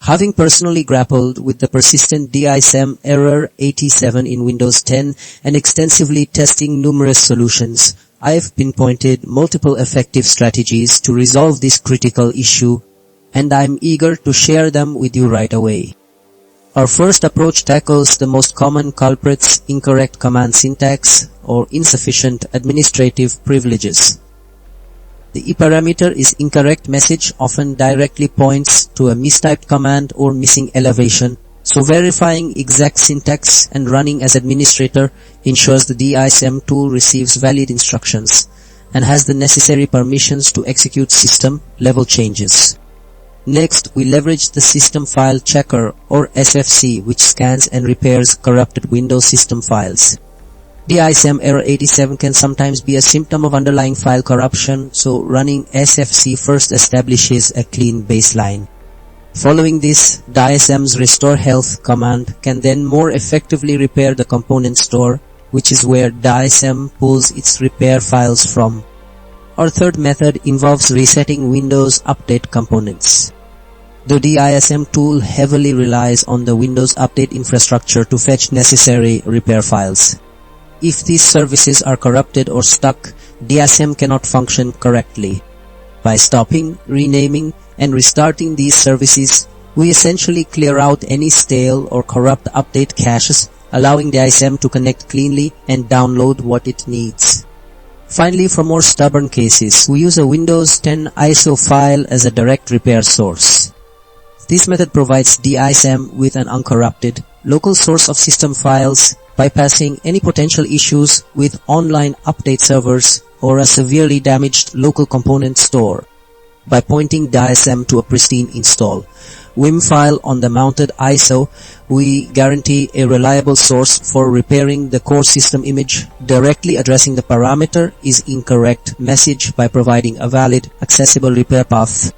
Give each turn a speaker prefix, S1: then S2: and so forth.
S1: Having personally grappled with the persistent DISM Error 87 in Windows 10 and extensively testing numerous solutions, I have pinpointed multiple effective strategies to resolve this critical issue, and I'm eager to share them with you right away. Our first approach tackles the most common culprits: incorrect command syntax or insufficient administrative privileges. The parameter is incorrect message often directly points to a mistyped command or missing elevation, so verifying exact syntax and running as administrator ensures the DISM tool receives valid instructions and has the necessary permissions to execute system-level changes. Next, we leverage the System File Checker or SFC, which scans and repairs corrupted Windows system files. DISM Error 87 can sometimes be a symptom of underlying file corruption, so running SFC first establishes a clean baseline. Following this, DISM's Restore Health command can then more effectively repair the component store, which is where DISM pulls its repair files from. Our third method involves resetting Windows Update components. The DISM tool heavily relies on the Windows Update infrastructure to fetch necessary repair files. If these services are corrupted or stuck, DISM cannot function correctly. By stopping, renaming, and restarting these services, we essentially clear out any stale or corrupt update caches, allowing DISM to connect cleanly and download what it needs. Finally, for more stubborn cases, we use a Windows 10 ISO file as a direct repair source. This method provides DISM with an uncorrupted, local source of system files, bypassing any potential issues with online update servers or a severely damaged local component store. By pointing DISM to a pristine install WIM file on the mounted ISO, we guarantee a reliable source for repairing the core system image, directly addressing the parameter is incorrect message by providing a valid, accessible repair path.